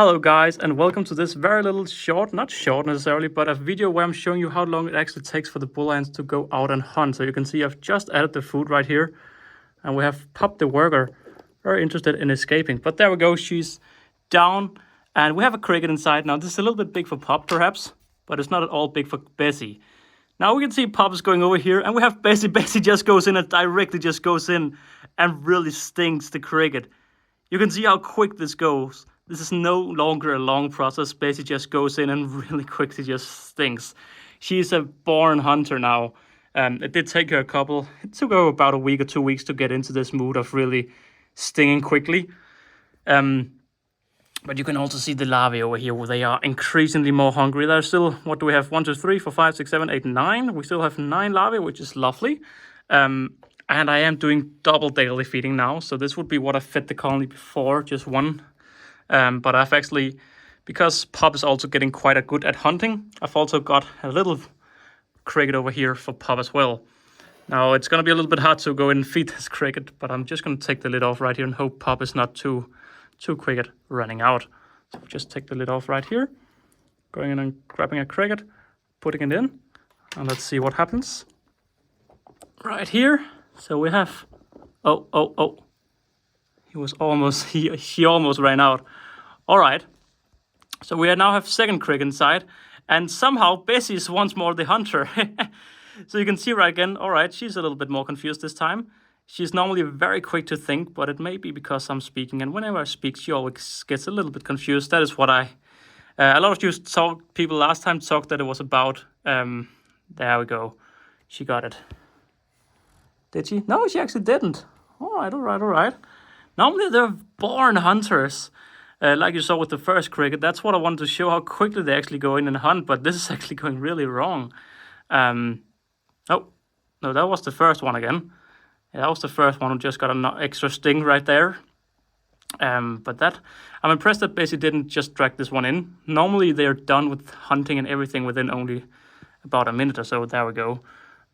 Hello guys, and welcome to this very little short, not short necessarily, but a video where I'm showing you how long it actually takes for the bull ants to go out and hunt. So you can see I've just added the food right here, and we have Pup the worker, very interested in escaping. But there we go, she's down, and we have a cricket inside. Now this is a little bit big for Pup perhaps, but it's not at all big for Bessie. Now we can see Pup is going over here, and we have Bessie. Bessie just goes in and directly just goes in and really stings the cricket. You can see how quick this goes. This is no longer a long process. Bessie just goes in and really quickly just stings. She's a born hunter now. It did take her it took her about a week or 2 weeks to get into this mood of really stinging quickly. But you can also see the larvae over here, where they are increasingly more hungry. There's still, what do we have? 1, 2, 3, 4, 5, 6, 7, 8, 9. We still have 9 larvae, which is lovely. And I am doing double daily feeding now. So this would be what I fed the colony before, just one. But I've actually, because Pup is also getting quite good at hunting, I've also got a little cricket over here for Pup as well. Now it's going to be a little bit hard to go in and feed this cricket, but I'm just going to take the lid off right here and hope Pup is not too quick at running out. So just take the lid off right here, going in and grabbing a cricket, putting it in, and let's see what happens. Right here, so we have, oh. He was almost, he almost ran out. All right, so we now have second cricket inside, and somehow Bessie is once more the hunter. So you can see right again, all right, she's a little bit more confused this time. She's normally very quick to think, but it may be because I'm speaking, and whenever I speak, she always gets a little bit confused. That is what a lot of you people last time talked that it was about. There we go, she got it. Did she? No, she actually didn't. All right. Normally they're born hunters, like you saw with the first cricket. That's what I wanted to show, how quickly they actually go in and hunt, but this is actually going really wrong. Oh, no, that was the first one again. Yeah, that was the first one who just got an extra sting right there. But I'm impressed that Bessie didn't just drag this one in. Normally they're done with hunting and everything within only about a minute or so. There we go.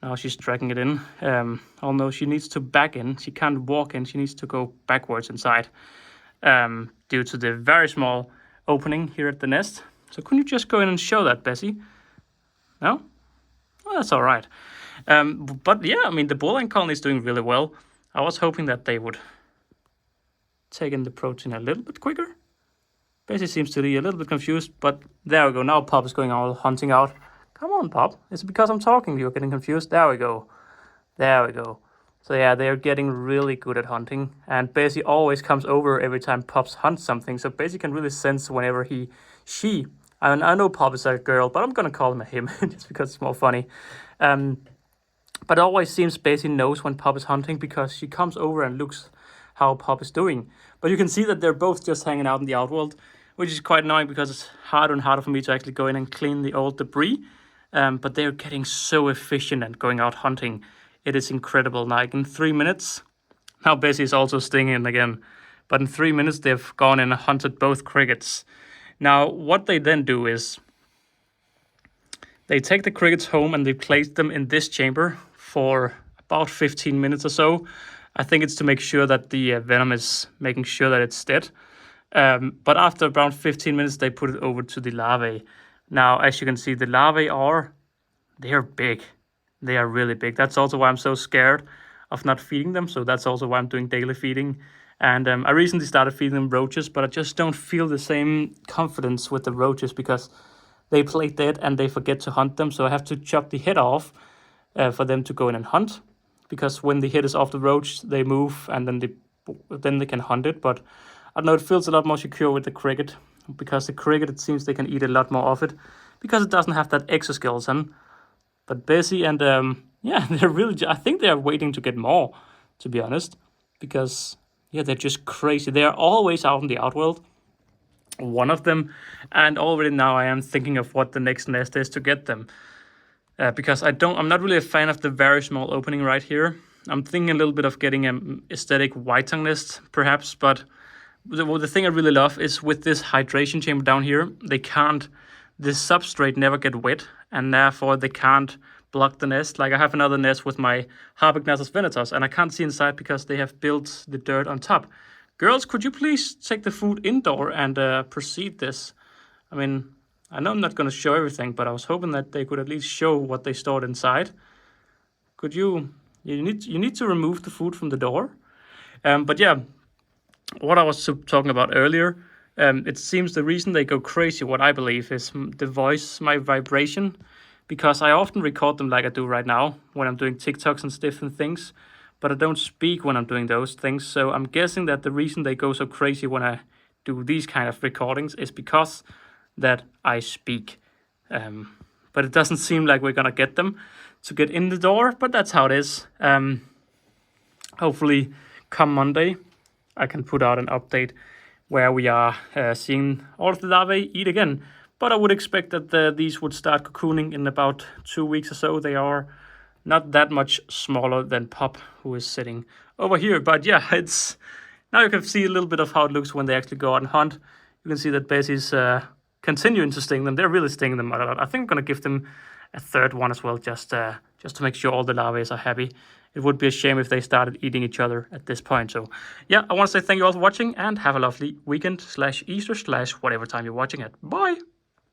Now she's dragging it in. Oh no, she needs to back in. She can't walk in. She needs to go backwards inside due to the very small opening here at the nest. So couldn't you just go in and show that, Bessie? No? Well, that's all right. But yeah, I mean, the bull ant colony is doing really well. I was hoping that they would take in the protein a little bit quicker. Bessie seems to be a little bit confused, but there we go. Now Pup is going out hunting out. Come on, Pup. Is it because I'm talking you're getting confused? There we go. So yeah, they're getting really good at hunting. And Bessie always comes over every time Pup hunts something. So Bessie can really sense whenever she, and I know Pup is a girl, but I'm going to call him a him just because it's more funny. But it always seems Bessie knows when Pup is hunting because she comes over and looks how Pup is doing. But you can see that they're both just hanging out in the outworld, which is quite annoying because it's harder and harder for me to actually go in and clean the old debris. But they're getting so efficient at going out hunting. It is incredible. Like in 3 minutes, now Bessie is also stinging again. But in 3 minutes, they've gone and hunted both crickets. Now, what they then do is they take the crickets home and they place them in this chamber for about 15 minutes or so. I think it's to make sure that the venom is making sure that it's dead. But after about 15 minutes, they put it over to the larvae. Now, as you can see, the larvae they're big. They are really big. That's also why I'm so scared of not feeding them. So that's also why I'm doing daily feeding. And I recently started feeding them roaches, but I just don't feel the same confidence with the roaches because they play dead and they forget to hunt them. So I have to chop the head off for them to go in and hunt. Because when the head is off the roach, they move and then they can hunt it. But I don't know, it feels a lot more secure with the cricket. Because the cricket, it seems they can eat a lot more of it because it doesn't have that exoskeleton. But Bessie and yeah, they're really, I think they're waiting to get more, to be honest, because yeah, they're just crazy. They are always out in the outworld, one of them, and already now I am thinking of what the next nest is to get them, because I'm not really a fan of the very small opening right here. I'm thinking a little bit of getting an aesthetic white tongue nest perhaps, but the thing I really love is with this hydration chamber down here, the substrate never get wet, and therefore they can't block the nest. Like I have another nest with my Harpagnathus venatus, and I can't see inside because they have built the dirt on top. Girls, could you please take the food indoor and proceed this? I mean, I know I'm not going to show everything, but I was hoping that they could at least show what they stored inside. Could you... You need to remove the food from the door. But yeah, what I was talking about earlier, it seems the reason they go crazy, what I believe, is the voice, my vibration. Because I often record them like I do right now, when I'm doing TikToks and different things. But I don't speak when I'm doing those things. So I'm guessing that the reason they go so crazy when I do these kind of recordings is because that I speak. But it doesn't seem like we're gonna get them to get in the door, but that's how it is. Hopefully come Monday I can put out an update where we are seeing all of the larvae eat again. But I would expect that these would start cocooning in about 2 weeks or so. They are not that much smaller than Pop, who is sitting over here. But yeah, it's now you can see a little bit of how it looks when they actually go out and hunt. You can see that Bessie's continuing to sting them. They're really stinging them a lot. I think I'm gonna give them a third one as well, just to make sure all the larvae are happy. It would be a shame if they started eating each other at this point. So yeah, I want to say thank you all for watching and have a lovely weekend / Easter / whatever time you're watching it. Bye!